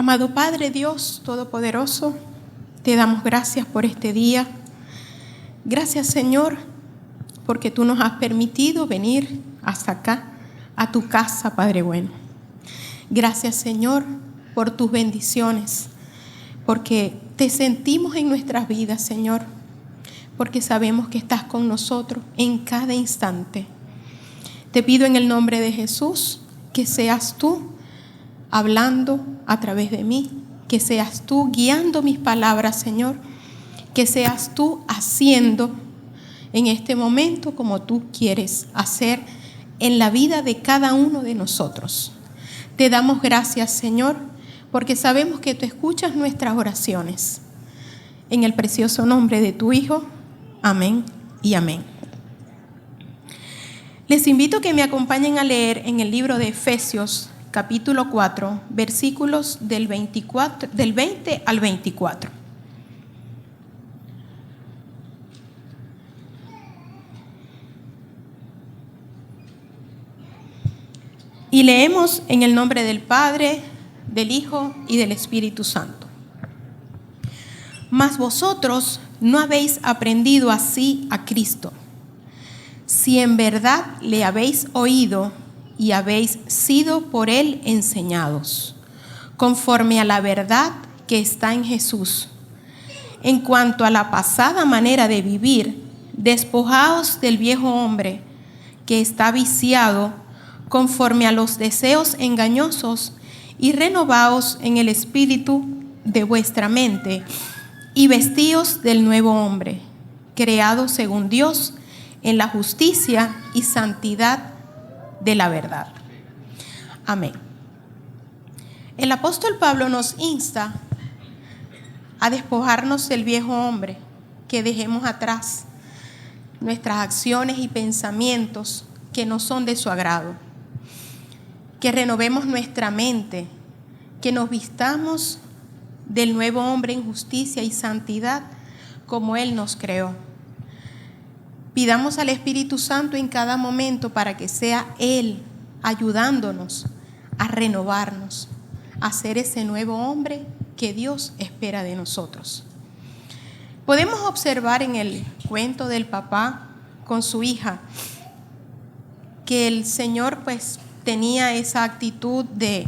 Amado Padre Dios Todopoderoso, te damos gracias por este día. Gracias, Señor, porque tú nos has permitido venir hasta acá, a tu casa, Padre bueno. Gracias, Señor, por tus bendiciones, porque te sentimos en nuestras vidas, Señor, porque sabemos que estás con nosotros en cada instante. Te pido en el nombre de Jesús que seas tú hablando a través de mí, que seas tú guiando mis palabras, Señor, que seas tú haciendo en este momento como tú quieres hacer en la vida de cada uno de nosotros. Te damos gracias, Señor, porque sabemos que tú escuchas nuestras oraciones. En el precioso nombre de tu Hijo, amén y amén. Les invito a que me acompañen a leer en el libro de Efesios, capítulo 4, versículos del 20 al 24. Y leemos en el nombre del Padre, del Hijo y del Espíritu Santo. Mas vosotros no habéis aprendido así a Cristo, si en verdad le habéis oído y habéis sido por él enseñados, conforme a la verdad que está en Jesús. En cuanto a la pasada manera de vivir, despojaos del viejo hombre que está viciado conforme a los deseos engañosos y renovaos en el espíritu de vuestra mente y vestíos del nuevo hombre, creado según Dios en la justicia y santidad de la verdad. Amén. El apóstol Pablo nos insta a despojarnos del viejo hombre, que dejemos atrás nuestras acciones y pensamientos que no son de su agrado, que renovemos nuestra mente, que nos vistamos del nuevo hombre en justicia y santidad como Él nos creó. Pidamos al Espíritu Santo en cada momento para que sea Él ayudándonos a renovarnos, a ser ese nuevo hombre que Dios espera de nosotros. Podemos observar en el cuento del papá con su hija que el Señor pues tenía esa actitud de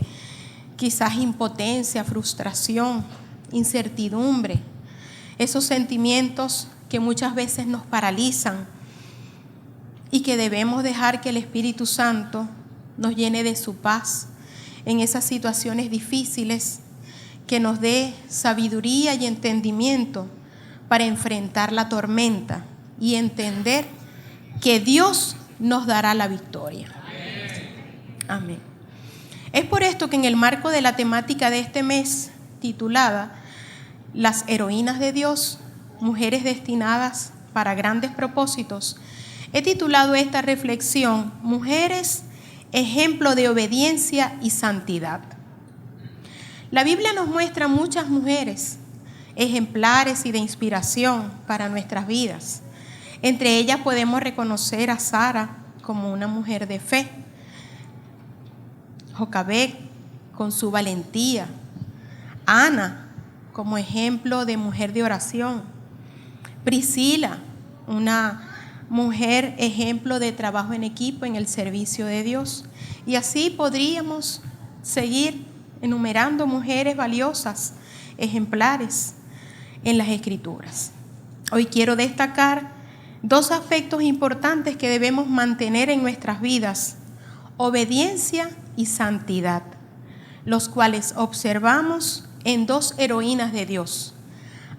quizás impotencia, frustración, incertidumbre, esos sentimientos que muchas veces nos paralizan y que debemos dejar que el Espíritu Santo nos llene de su paz en esas situaciones difíciles, que nos dé sabiduría y entendimiento para enfrentar la tormenta y entender que Dios nos dará la victoria. Amén. Es por esto que en el marco de la temática de este mes, titulada Las heroínas de Dios, mujeres destinadas para grandes propósitos, he titulado esta reflexión, Mujeres, ejemplo de obediencia y santidad. La Biblia nos muestra muchas mujeres ejemplares y de inspiración para nuestras vidas. Entre ellas podemos reconocer a Sara como una mujer de fe, Jocabed con su valentía, Ana como ejemplo de mujer de oración, Priscila, una mujer ejemplo de trabajo en equipo en el servicio de Dios. Y así podríamos seguir enumerando mujeres valiosas, ejemplares en las Escrituras. Hoy quiero destacar dos aspectos importantes que debemos mantener en nuestras vidas: obediencia y santidad, los cuales observamos en dos heroínas de Dios,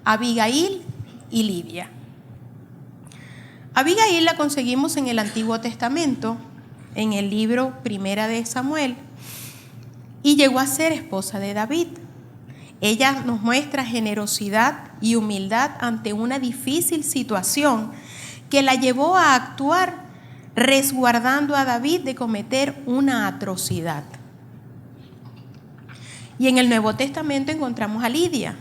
Abigail y Lidia. Abigail la conseguimos en el Antiguo Testamento, en el libro Primera de Samuel, y llegó a ser esposa de David. Ella nos muestra generosidad y humildad ante una difícil situación que la llevó a actuar resguardando a David de cometer una atrocidad. Y en el Nuevo Testamento encontramos a Lidia,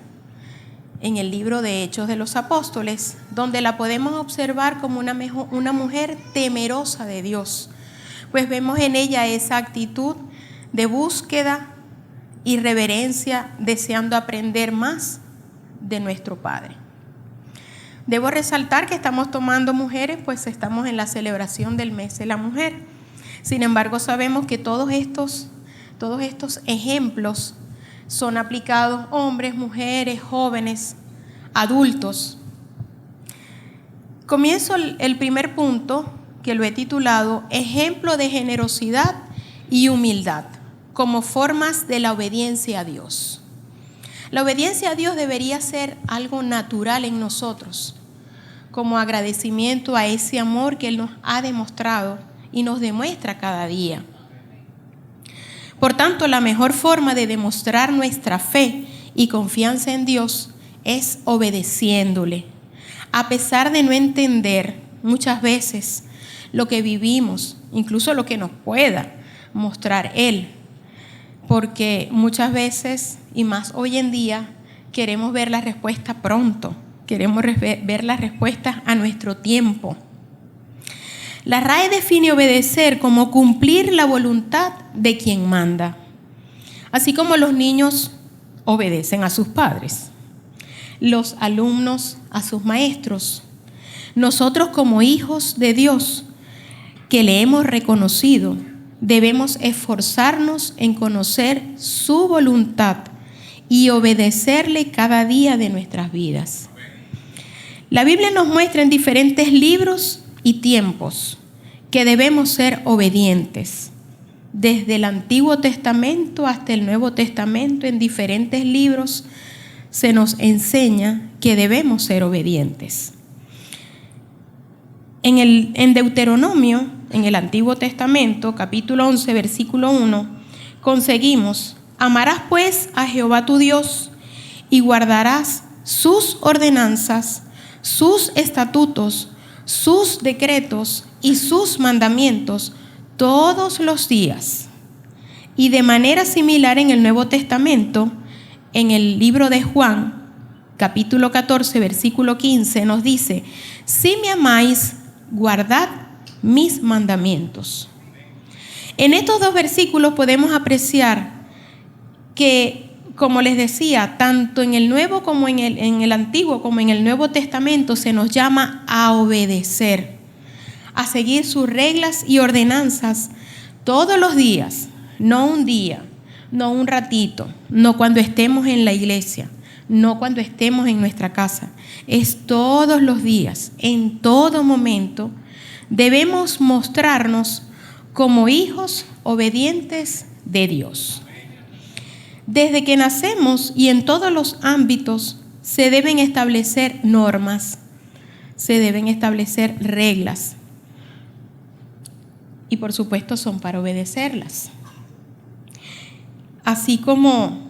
en el libro de Hechos de los Apóstoles, donde la podemos observar como una mujer temerosa de Dios, pues vemos en ella esa actitud de búsqueda y reverencia, deseando aprender más de nuestro Padre. Debo resaltar que estamos tomando mujeres, pues estamos en la celebración del mes de la mujer. Sin embargo, sabemos que todos estos ejemplos son aplicados hombres, mujeres, jóvenes, adultos. Comienzo el primer punto, que lo he titulado Ejemplo de generosidad y humildad como formas de la obediencia a Dios. La obediencia a Dios debería ser algo natural en nosotros, como agradecimiento a ese amor que Él nos ha demostrado y nos demuestra cada día. Por tanto, la mejor forma de demostrar nuestra fe y confianza en Dios es obedeciéndole, a pesar de no entender muchas veces lo que vivimos, incluso lo que nos pueda mostrar Él, porque muchas veces, y más hoy en día, queremos ver la respuesta pronto, queremos ver las respuestas a nuestro tiempo. La RAE define obedecer como cumplir la voluntad de quien manda, así como los niños obedecen a sus padres, los alumnos a sus maestros. Nosotros como hijos de Dios que le hemos reconocido, debemos esforzarnos en conocer su voluntad y obedecerle cada día de nuestras vidas. La Biblia nos muestra en diferentes libros y tiempos que debemos ser obedientes. Desde el Antiguo Testamento hasta el Nuevo Testamento, en diferentes libros se nos enseña que debemos ser obedientes. En Deuteronomio, en el Antiguo Testamento, capítulo 11, versículo 1, conseguimos: amarás pues a Jehová tu Dios y guardarás sus ordenanzas, sus estatutos, sus decretos y sus mandamientos todos los días. Y de manera similar en el Nuevo Testamento, en el libro de Juan, capítulo 14, versículo 15, nos dice: si me amáis, guardad mis mandamientos. En estos dos versículos podemos apreciar que, como les decía, tanto en el Nuevo como en el Antiguo como en el Nuevo Testamento se nos llama a obedecer, a seguir sus reglas y ordenanzas todos los días, no un día, no un ratito, no cuando estemos en la iglesia, no cuando estemos en nuestra casa. Es todos los días, en todo momento, debemos mostrarnos como hijos obedientes de Dios. Desde que nacemos y en todos los ámbitos se deben establecer normas, se deben establecer reglas y por supuesto son para obedecerlas. Así como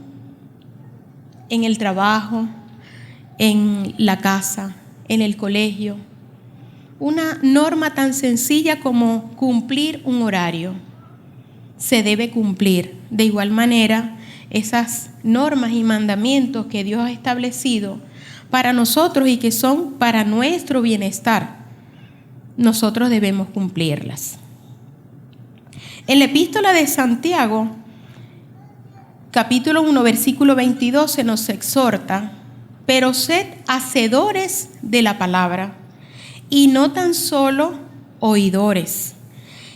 en el trabajo, en la casa, en el colegio, una norma tan sencilla como cumplir un horario se debe cumplir. De igual manera, esas normas y mandamientos que Dios ha establecido para nosotros y que son para nuestro bienestar, nosotros debemos cumplirlas. En la epístola de Santiago, capítulo 1, versículo 22, se nos exhorta: pero sed hacedores de la palabra y no tan solo oidores,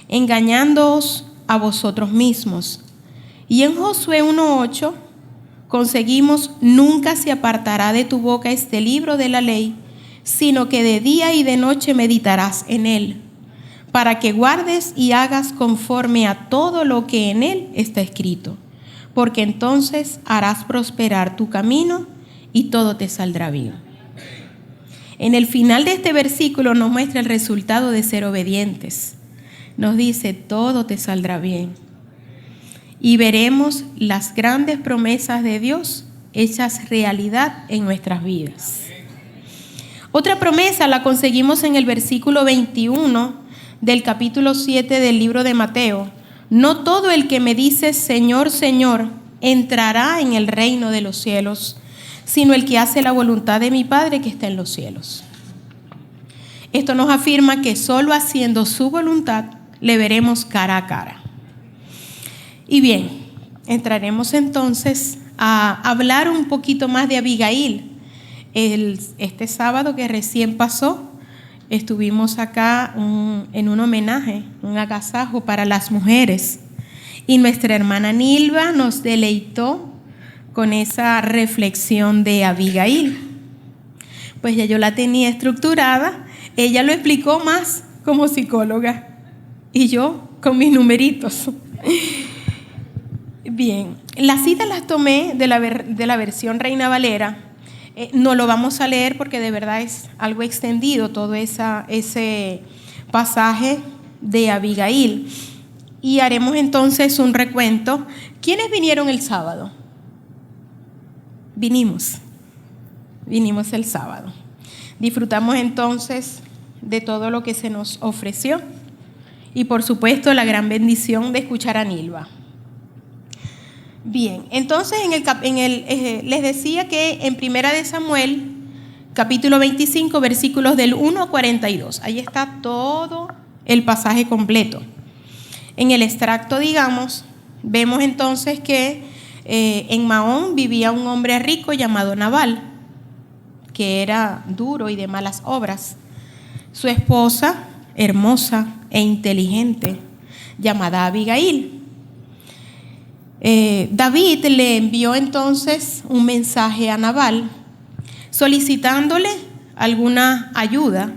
engañándoos a vosotros mismos. Y en Josué 1:8 conseguimos: nunca se apartará de tu boca este libro de la ley, sino que de día y de noche meditarás en él, para que guardes y hagas conforme a todo lo que en él está escrito, porque entonces harás prosperar tu camino y todo te saldrá bien. En el final de este versículo nos muestra el resultado de ser obedientes. Nos dice: todo te saldrá bien. Y veremos las grandes promesas de Dios hechas realidad en nuestras vidas. Otra promesa la conseguimos en el versículo 21 del capítulo 7 del libro de Mateo: no todo el que me dice Señor, Señor, entrará en el reino de los cielos, sino el que hace la voluntad de mi Padre que está en los cielos. Esto nos afirma que solo haciendo su voluntad le veremos cara a cara. Y bien, entraremos entonces a hablar un poquito más de Abigail. Este sábado que recién pasó, estuvimos acá en un homenaje, un agasajo para las mujeres. Y nuestra hermana Nilva nos deleitó con esa reflexión de Abigail. Pues ya yo la tenía estructurada, ella lo explicó más como psicóloga y yo con mis numeritos. Bien, las citas las tomé de la versión Reina Valera. No lo vamos a leer porque de verdad es algo extendido todo ese pasaje de Abigail. Y haremos entonces un recuento. ¿Quiénes vinieron el sábado? Vinimos el sábado. Disfrutamos entonces de todo lo que se nos ofreció y por supuesto la gran bendición de escuchar a Nilva. Bien, entonces les decía que en Primera de Samuel, capítulo 25, versículos del 1 a 42, ahí está todo el pasaje completo. En el extracto, digamos, vemos entonces que en Maón vivía un hombre rico llamado Nabal, que era duro y de malas obras. Su esposa, hermosa e inteligente, llamada Abigail. David le envió entonces un mensaje a Nabal solicitándole alguna ayuda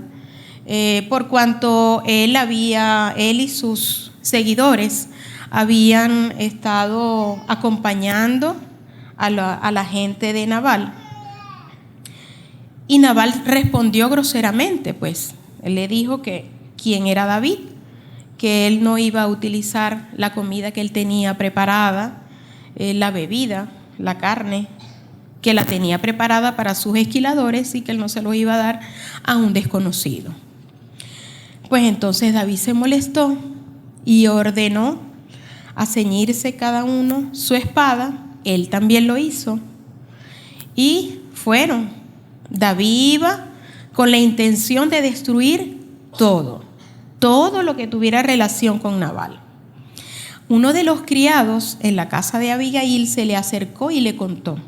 por cuanto él y sus seguidores habían estado acompañando a la gente de Nabal. Y Nabal respondió groseramente, pues él le dijo que quién era David, que él no iba a utilizar la comida que él tenía preparada, la bebida, la carne, que la tenía preparada para sus esquiladores y que él no se lo iba a dar a un desconocido. Pues entonces David se molestó y ordenó a ceñirse cada uno su espada. Él también lo hizo y fueron. David iba con la intención de destruir todo lo que tuviera relación con Nabal. Uno de los criados en la casa de Abigail se le acercó y le contó.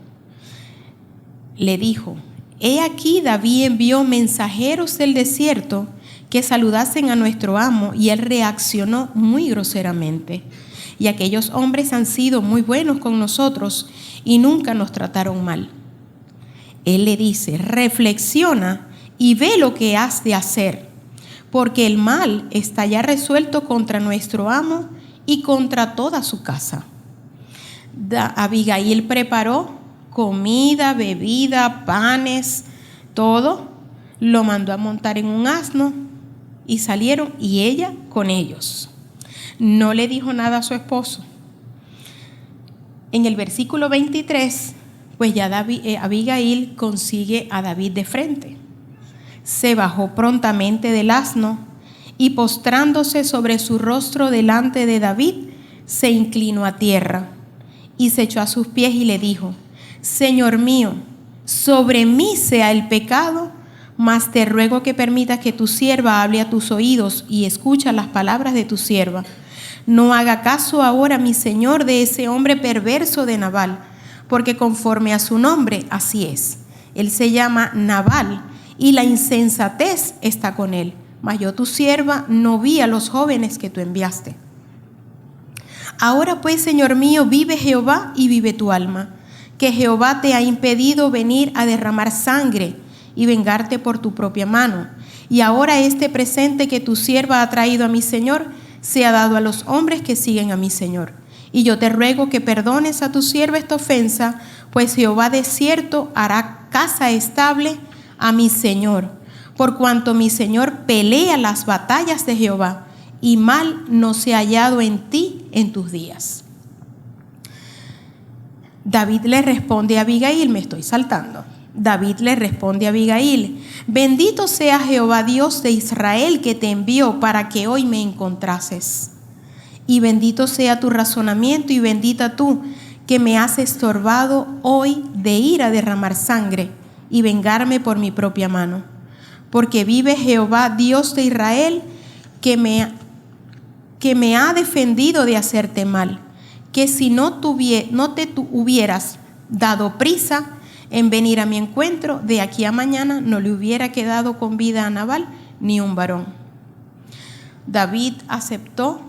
Le dijo: he aquí David envió mensajeros del desierto que saludasen a nuestro amo, y él reaccionó muy groseramente. Y aquellos hombres han sido muy buenos con nosotros y nunca nos trataron mal. Él le dice: reflexiona y ve lo que has de hacer, porque el mal está ya resuelto contra nuestro amo y contra toda su casa. Abigail preparó comida, bebida, panes, todo. Lo mandó a montar en un asno y salieron, y ella con ellos. No le dijo nada a su esposo. En el versículo 23, pues ya Abigail consigue a David de frente. Se bajó prontamente del asno y postrándose sobre su rostro delante de David, se inclinó a tierra y se echó a sus pies y le dijo: Señor mío, sobre mí sea el pecado, mas te ruego que permitas que tu sierva hable a tus oídos y escucha las palabras de tu sierva. No haga caso ahora, mi señor, de ese hombre perverso de Nabal, porque conforme a su nombre, así es. Él se llama Nabal, y la insensatez está con él. Mas yo, tu sierva, no vi a los jóvenes que tú enviaste. Ahora pues, Señor mío, vive Jehová y vive tu alma, que Jehová te ha impedido venir a derramar sangre y vengarte por tu propia mano. Y ahora este presente que tu sierva ha traído a mi señor sea dado a los hombres que siguen a mi señor. Y yo te ruego que perdones a tu sierva esta ofensa, pues Jehová de cierto hará casa estable a mi señor, por cuanto mi señor pelea las batallas de Jehová, y mal no se ha hallado en ti en tus días. David le responde a Abigail, me estoy saltando. David le responde a Abigail: bendito sea Jehová Dios de Israel, que te envió para que hoy me encontrases. Y bendito sea tu razonamiento, y bendita tú que me has estorbado hoy de ir a derramar sangre y vengarme por mi propia mano. Porque vive Jehová Dios de Israel, que me ha defendido de hacerte mal, que si no te hubieras dado prisa en venir a mi encuentro, de aquí a mañana no le hubiera quedado con vida a Nabal ni un varón. David aceptó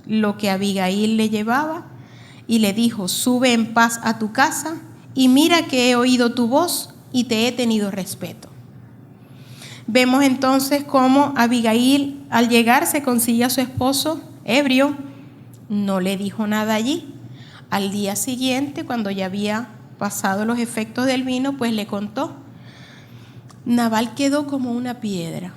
lo que Abigail le llevaba y le dijo: sube en paz a tu casa y mira que he oído tu voz y te he tenido respeto. Vemos entonces cómo Abigail al llegar se consigue a su esposo ebrio, no le dijo nada allí. Al día siguiente, cuando ya había pasado los efectos del vino, pues le contó. Nabal quedó como una piedra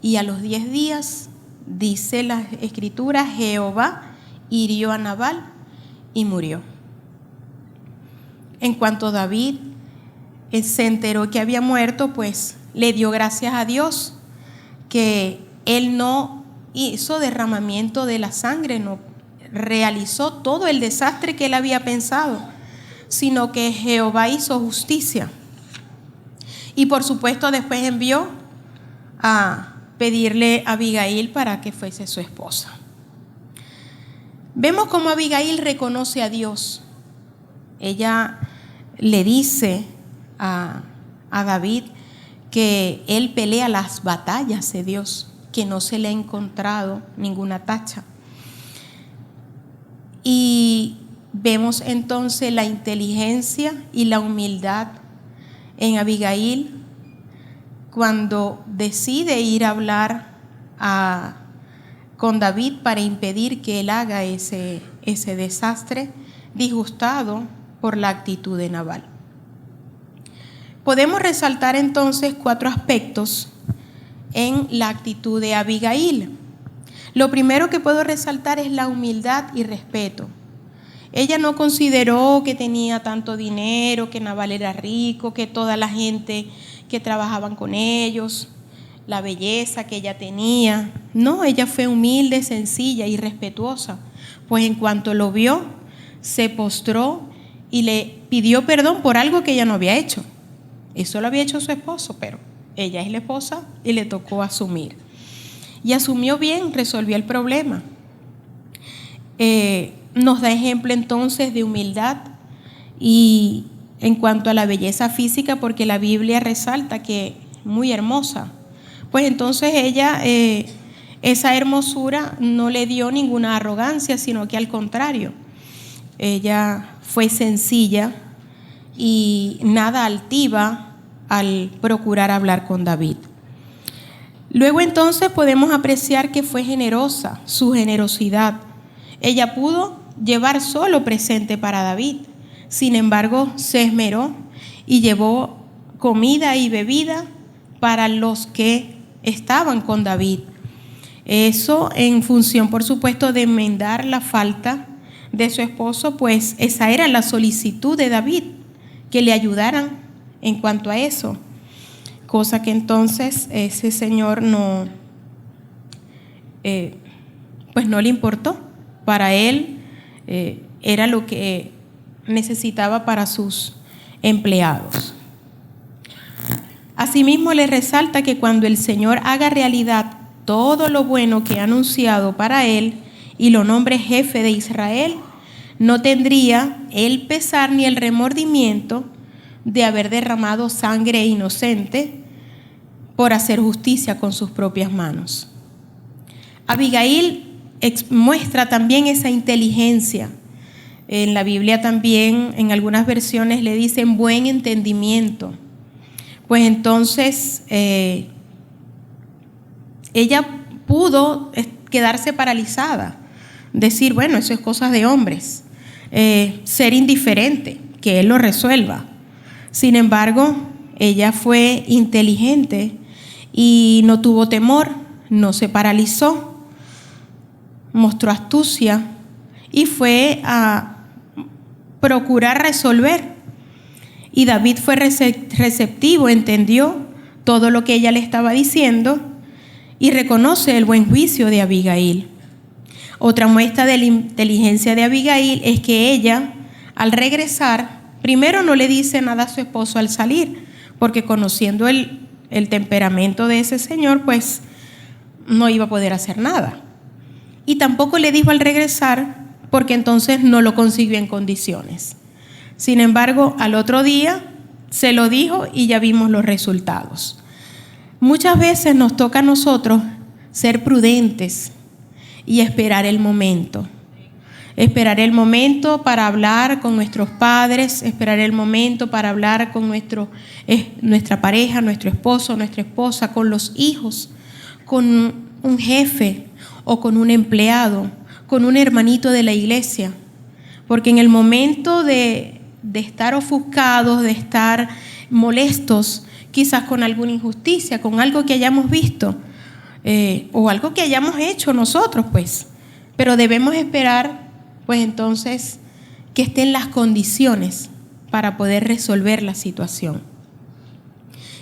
y a los 10 días, dice la Escritura, Jehová hirió a Nabal y murió. En cuanto David se enteró que había muerto, pues le dio gracias a Dios que él no hizo derramamiento de la sangre, no realizó todo el desastre que él había pensado, sino que Jehová hizo justicia. Y por supuesto después envió a pedirle a Abigail para que fuese su esposa. Vemos cómo Abigail reconoce a Dios. Ella le dice a David que él pelea las batallas de Dios, que no se le ha encontrado ninguna tacha. Y vemos entonces la inteligencia y la humildad en Abigail cuando decide ir a hablar con David para impedir que él haga ese desastre, disgustado por la actitud de Nabal. Podemos resaltar entonces 4 aspectos en la actitud de Abigail. Lo primero que puedo resaltar es la humildad y respeto. Ella no consideró que tenía tanto dinero, que Nabal era rico, que toda la gente que trabajaban con ellos, la belleza que ella tenía. No, ella fue humilde, sencilla y respetuosa. Pues en cuanto lo vio, se postró y le pidió perdón por algo que ella no había hecho. Eso lo había hecho su esposo, pero ella es la esposa y le tocó asumir. Y asumió bien, resolvió el problema. Nos da ejemplo entonces de humildad y en cuanto a la belleza física, porque la Biblia resalta que muy hermosa. Pues entonces ella, esa hermosura no le dio ninguna arrogancia, sino que al contrario, ella fue sencilla y nada altiva al procurar hablar con David. Luego entonces podemos apreciar que fue generosa, su generosidad. Ella pudo llevar solo presente para David, sin embargo se esmeró y llevó comida y bebida para los que estaban con David. Eso en función, por supuesto, de enmendar la falta de su esposo, pues esa era la solicitud de David, que le ayudaran en cuanto a eso, cosa que entonces ese señor pues no le importó. Para él era lo que necesitaba para sus empleados. Asimismo le resalta que cuando el Señor haga realidad todo lo bueno que ha anunciado para él y lo nombre jefe de Israel, no tendría el pesar ni el remordimiento de haber derramado sangre inocente por hacer justicia con sus propias manos. Abigail muestra también esa inteligencia. En la Biblia también, en algunas versiones le dicen buen entendimiento. Pues entonces ella pudo quedarse paralizada, decir, bueno, eso es cosas de hombres, ser indiferente, que él lo resuelva. Sin embargo, ella fue inteligente y no tuvo temor, no se paralizó, mostró astucia y fue a procurar resolver. Y David fue receptivo, entendió todo lo que ella le estaba diciendo y reconoce el buen juicio de Abigail. Otra muestra de la inteligencia de Abigail es que ella, al regresar, primero no le dice nada a su esposo al salir, porque conociendo el temperamento de ese señor, pues no iba a poder hacer nada. Y tampoco le dijo al regresar porque entonces no lo consiguió en condiciones. Sin embargo, al otro día se lo dijo y ya vimos los resultados. Muchas veces nos toca a nosotros ser prudentes y esperar el momento. Esperar el momento para hablar con nuestros padres, esperar el momento para hablar con nuestra pareja, nuestro esposo, nuestra esposa, con los hijos, con un jefe o con un empleado, con un hermanito de la iglesia. Porque en el momento de estar ofuscados, de estar molestos, quizás con alguna injusticia, con algo que hayamos visto o algo que hayamos hecho nosotros, pues. Pero debemos esperar, pues entonces, que estén las condiciones para poder resolver la situación.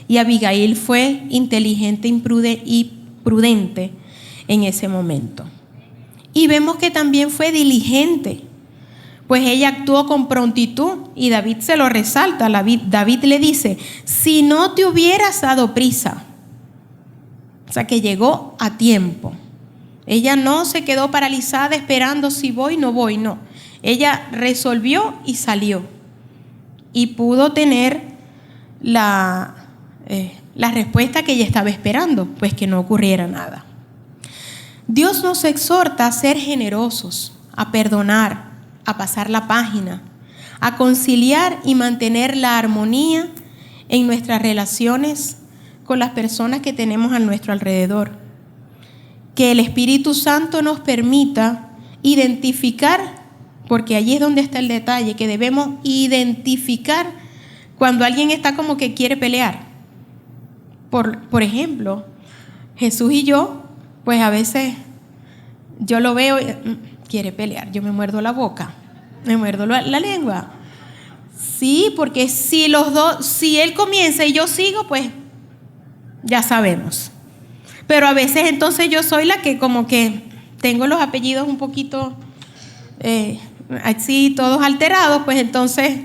Y Abigail fue inteligente y prudente en ese momento. Y vemos que también fue diligente, pues ella actuó con prontitud y David se lo resalta. David le dice, si no te hubieras dado prisa. O sea, que llegó a tiempo. Ella no se quedó paralizada esperando si voy, no voy, no. Ella resolvió y salió. Y pudo tener la respuesta que ella estaba esperando, pues que no ocurriera nada. Dios nos exhorta a ser generosos, a perdonar, a pasar la página, a conciliar y mantener la armonía en nuestras relaciones con las personas que tenemos a nuestro alrededor. Que el Espíritu Santo nos permita identificar, porque allí es donde está el detalle, que debemos identificar cuando alguien está como que quiere pelear. Por ejemplo, Jesús y yo, pues a veces yo lo veo, quiere pelear, yo me muerdo la boca, me muerdo la lengua. Sí, porque si él comienza y yo sigo, pues ya sabemos. Pero a veces entonces yo soy la que como que tengo los apellidos un poquito así todos alterados, pues entonces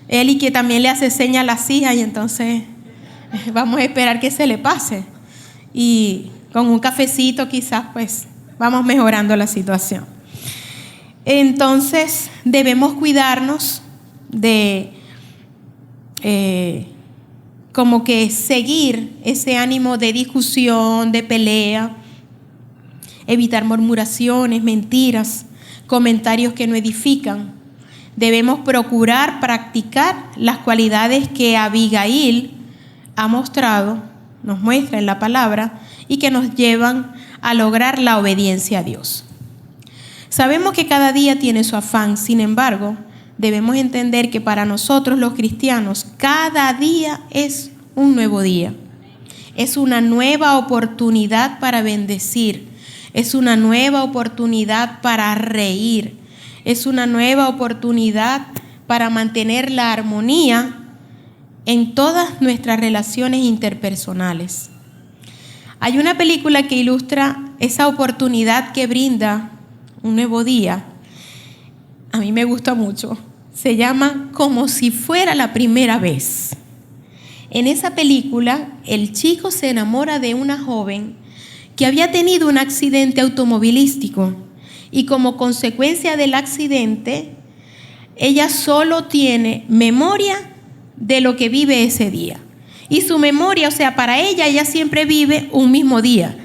él y que también le hace señas a las hijas y entonces vamos a esperar que se le pase. Y con un cafecito quizás pues vamos mejorando la situación. Entonces debemos cuidarnos de como que seguir ese ánimo de discusión, de pelea, evitar murmuraciones, mentiras, comentarios que no edifican. Debemos procurar practicar las cualidades que Abigail nos muestra en la palabra y que nos llevan a lograr la obediencia a Dios. Sabemos que cada día tiene su afán, sin embargo, debemos entender que para nosotros los cristianos, cada día es un nuevo día. Es una nueva oportunidad para bendecir. Es una nueva oportunidad para reír. Es una nueva oportunidad para mantener la armonía en todas nuestras relaciones interpersonales. Hay una película que ilustra esa oportunidad que brinda un nuevo día. A mí me gusta mucho. Se llama Como si fuera la primera vez. En esa película, el chico se enamora de una joven que había tenido un accidente automovilístico y como consecuencia del accidente, ella solo tiene memoria de lo que vive ese día. Y su memoria, o sea, para ella siempre vive un mismo día.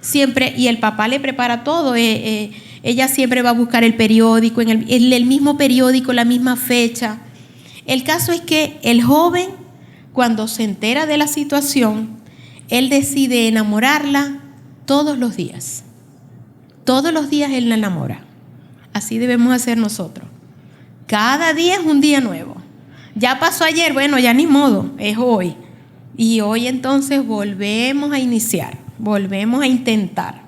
Siempre, y el papá le prepara todo. Ella siempre va a buscar el periódico, en el mismo periódico, la misma fecha. El caso es que el joven, cuando se entera de la situación, él decide enamorarla todos los días. Todos los días él la enamora. Así debemos hacer nosotros. Cada día es un día nuevo. Ya pasó ayer, bueno, ya ni modo, es hoy. Y hoy entonces volvemos a iniciar, volvemos a intentar.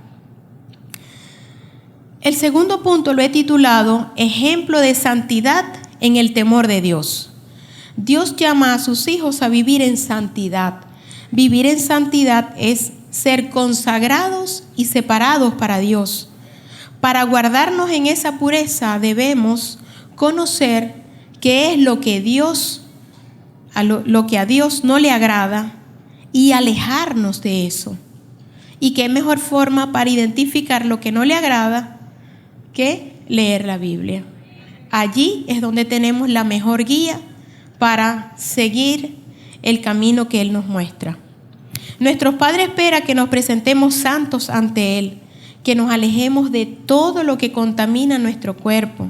El segundo punto lo he titulado Ejemplo de santidad en el temor de Dios. Dios llama a sus hijos a vivir en santidad. Vivir en santidad es ser consagrados y separados para Dios. Para guardarnos en esa pureza debemos conocer qué es lo que a Dios no le agrada y alejarnos de eso. Y qué mejor forma para identificar lo que no le agrada que leer la Biblia. Allí es donde tenemos la mejor guía para seguir el camino que Él nos muestra. Nuestro Padre espera que nos presentemos santos ante Él, que nos alejemos de todo lo que contamina nuestro cuerpo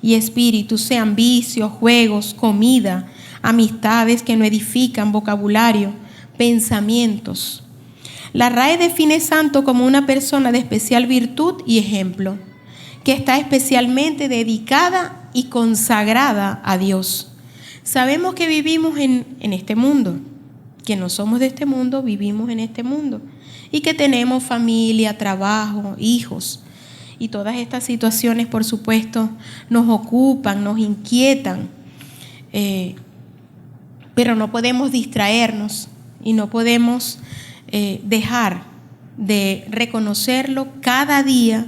y espíritu, sean vicios, juegos, comida, amistades que no edifican, vocabulario, pensamientos. La RAE define santo como una persona de especial virtud y ejemplo, que está especialmente dedicada y consagrada a Dios. Sabemos que vivimos en este mundo, que no somos de este mundo, vivimos en este mundo, y que tenemos familia, trabajo, hijos, y todas estas situaciones, por supuesto, nos ocupan, nos inquietan, pero no podemos distraernos y no podemos dejar de reconocerlo cada día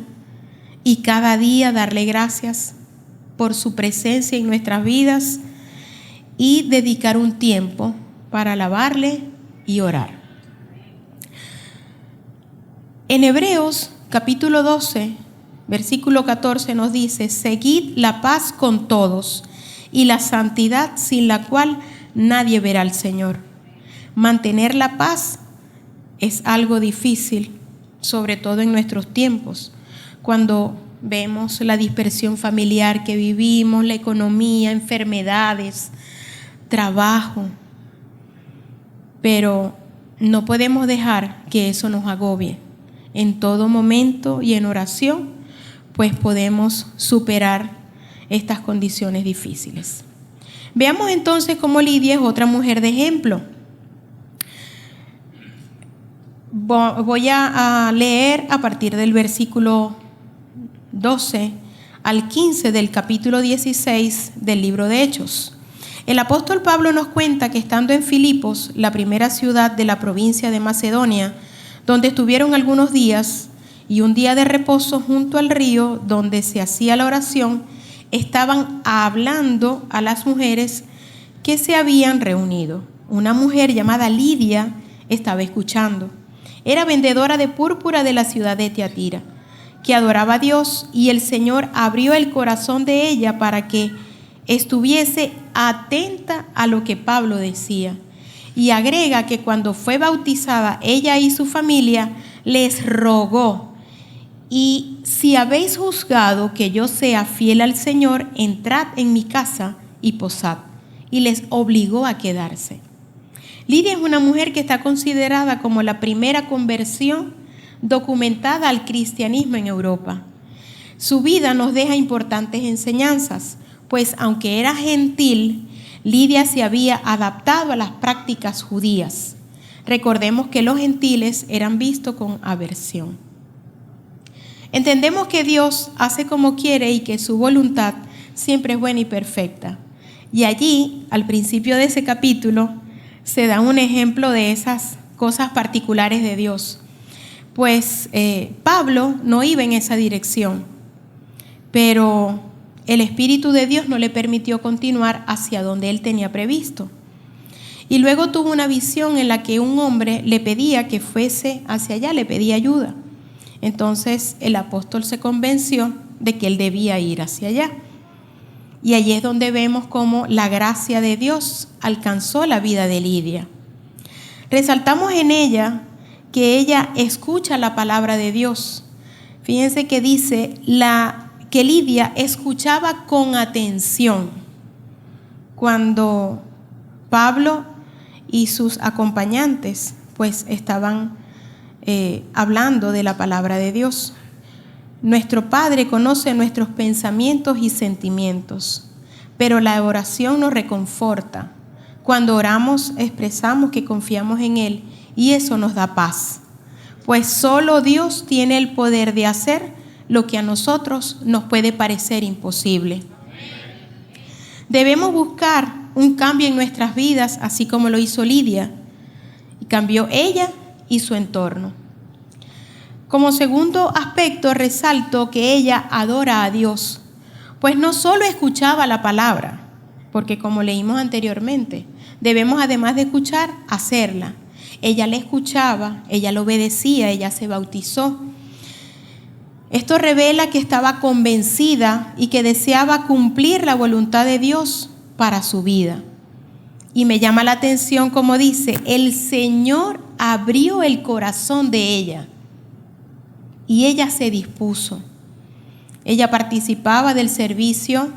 y cada día darle gracias por su presencia en nuestras vidas y dedicar un tiempo para alabarle y orar. En Hebreos capítulo 12, versículo 14 nos dice: seguid la paz con todos y la santidad, sin la cual nadie verá al Señor. Mantener la paz es algo difícil, sobre todo en nuestros tiempos, cuando vemos la dispersión familiar que vivimos, la economía, enfermedades, trabajo. Pero no podemos dejar que eso nos agobie. En todo momento y en oración, pues podemos superar estas condiciones difíciles. Veamos entonces cómo Lidia es otra mujer de ejemplo. Voy a leer a partir del versículo 12 al 15 del capítulo 16 del libro de Hechos. El apóstol Pablo nos cuenta que estando en Filipos, la primera ciudad de la provincia de Macedonia, donde estuvieron algunos días, y un día de reposo junto al río donde se hacía la oración, estaban hablando a las mujeres que se habían reunido. Una mujer llamada Lidia estaba escuchando. Era vendedora de púrpura de la ciudad de Tiatira, que adoraba a Dios, y el Señor abrió el corazón de ella para que estuviese atenta a lo que Pablo decía. Y agrega que cuando fue bautizada ella y su familia, les rogó: y si habéis juzgado que yo sea fiel al Señor, entrad en mi casa y posad. Y les obligó a quedarse. Lidia es una mujer que está considerada como la primera conversión documentada al cristianismo en Europa. Su vida nos deja importantes enseñanzas, pues aunque era gentil, Lidia se había adaptado a las prácticas judías. Recordemos que los gentiles eran vistos con aversión. Entendemos que Dios hace como quiere y que su voluntad siempre es buena y perfecta. Y allí, al principio de ese capítulo, se da un ejemplo de esas cosas particulares de Dios. Pues Pablo no iba en esa dirección, pero el Espíritu de Dios no le permitió continuar hacia donde él tenía previsto. Y luego tuvo una visión en la que un hombre le pedía que fuese hacia allá, le pedía ayuda. Entonces el apóstol se convenció de que él debía ir hacia allá. Y allí es donde vemos cómo la gracia de Dios alcanzó la vida de Lidia. Resaltamos en ella que ella escucha la palabra de Dios. Fíjense que dice que Lidia escuchaba con atención cuando Pablo y sus acompañantes pues estaban hablando de la palabra de Dios. Nuestro Padre conoce nuestros pensamientos y sentimientos, pero la oración nos reconforta. Cuando oramos expresamos que confiamos en Él y eso nos da paz, pues solo Dios tiene el poder de hacer lo que a nosotros nos puede parecer imposible. Debemos buscar un cambio en nuestras vidas, así como lo hizo Lidia, y cambió ella y su entorno. Como segundo aspecto, resalto que ella adora a Dios, pues no solo escuchaba la palabra, porque como leímos anteriormente, debemos además de escuchar, hacerla. Ella la escuchaba, ella la obedecía, ella se bautizó. Esto revela que estaba convencida y que deseaba cumplir la voluntad de Dios para su vida. Y me llama la atención como dice, el Señor abrió el corazón de ella y ella se dispuso. Ella participaba del servicio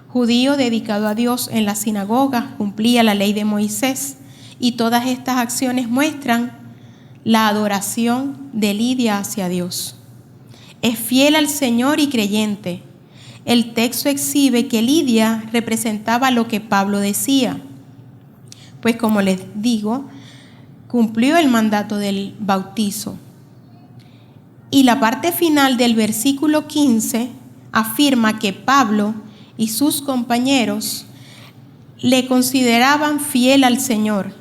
judío dedicado a Dios en la sinagoga, cumplía la ley de Moisés, y todas estas acciones muestran la adoración de Lidia hacia Dios. Es fiel al Señor y creyente. El texto exhibe que Lidia representaba lo que Pablo decía, pues como les digo, cumplió el mandato del bautizo. Y la parte final del versículo 15 afirma que Pablo y sus compañeros le consideraban fiel al Señor,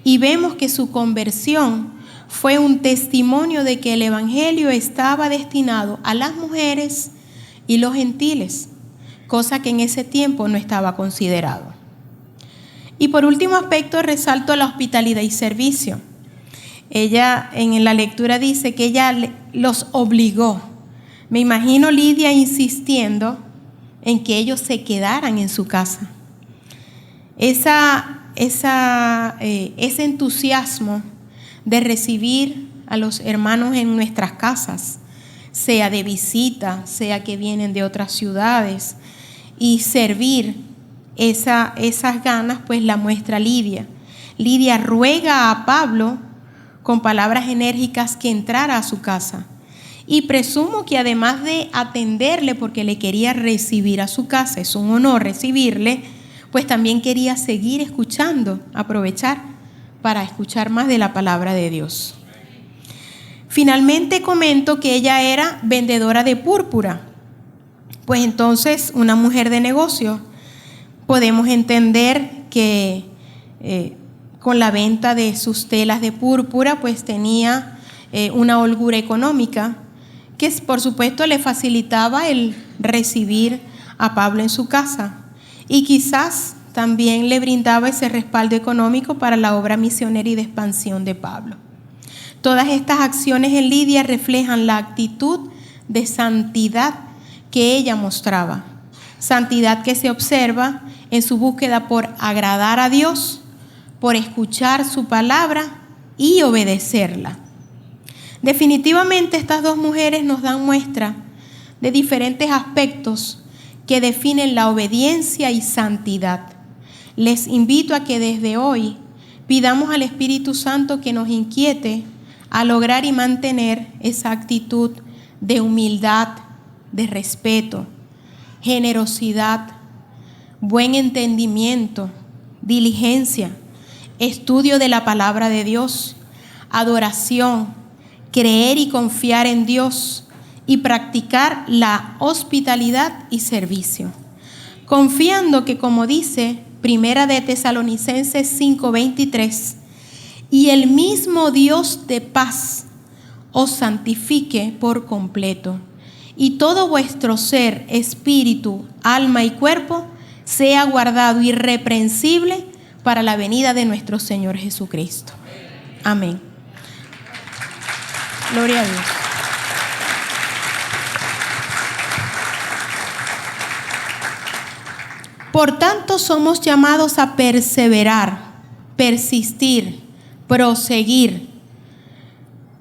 y vemos que su conversión fue un testimonio de que el evangelio estaba destinado a las mujeres y los gentiles, cosa que en ese tiempo no estaba considerado. Y por último aspecto resalto la hospitalidad y servicio. Ella en la lectura dice que ella los obligó. Me imagino Lidia insistiendo en que ellos se quedaran en su casa. Ese entusiasmo de recibir a los hermanos en nuestras casas, sea de visita, sea que vienen de otras ciudades, y servir, esas ganas pues la muestra Lidia. Lidia ruega a Pablo con palabras enérgicas que entrara a su casa, y presumo que además de atenderle porque le quería recibir a su casa, es un honor recibirle, pues también quería seguir escuchando, aprovechar para escuchar más de la palabra de Dios. Finalmente comento que ella era vendedora de púrpura, pues entonces una mujer de negocio. Podemos entender que con la venta de sus telas de púrpura pues tenía una holgura económica que por supuesto le facilitaba el recibir a Pablo en su casa, y quizás también le brindaba ese respaldo económico para la obra misionera y de expansión de Pablo. Todas estas acciones en Lidia reflejan la actitud de santidad que ella mostraba, santidad que se observa en su búsqueda por agradar a Dios, por escuchar su palabra y obedecerla. Definitivamente estas dos mujeres nos dan muestra de diferentes aspectos que definen la obediencia y santidad. Les invito a que desde hoy pidamos al Espíritu Santo que nos inquiete a lograr y mantener esa actitud de humildad, de respeto, generosidad, buen entendimiento, diligencia, estudio de la palabra de Dios, adoración, creer y confiar en Dios y practicar la hospitalidad y servicio, confiando que, como dice Primera de Tesalonicenses 5:23, y el mismo Dios de paz os santifique por completo, y todo vuestro ser, espíritu, alma y cuerpo sea guardado irreprensible para la venida de nuestro Señor Jesucristo. Amén. Gloria a Dios. Por tanto, somos llamados a perseverar, persistir, proseguir,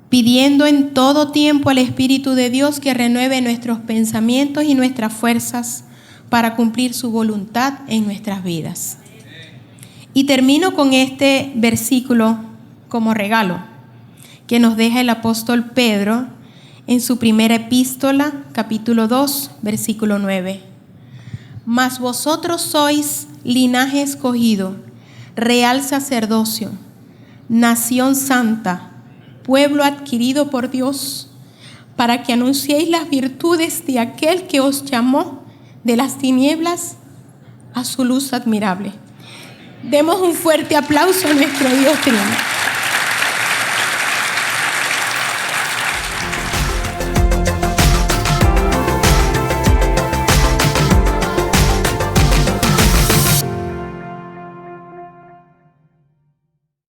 pidiendo en todo tiempo al Espíritu de Dios que renueve nuestros pensamientos y nuestras fuerzas para cumplir su voluntad en nuestras vidas. Y termino con este versículo como regalo que nos deja el apóstol Pedro en su primera epístola, capítulo 2, versículo 9. Mas vosotros sois linaje escogido, real sacerdocio, nación santa, pueblo adquirido por Dios, para que anunciéis las virtudes de aquel que os llamó de las tinieblas a su luz admirable. Demos un fuerte aplauso a nuestro Dios Trino.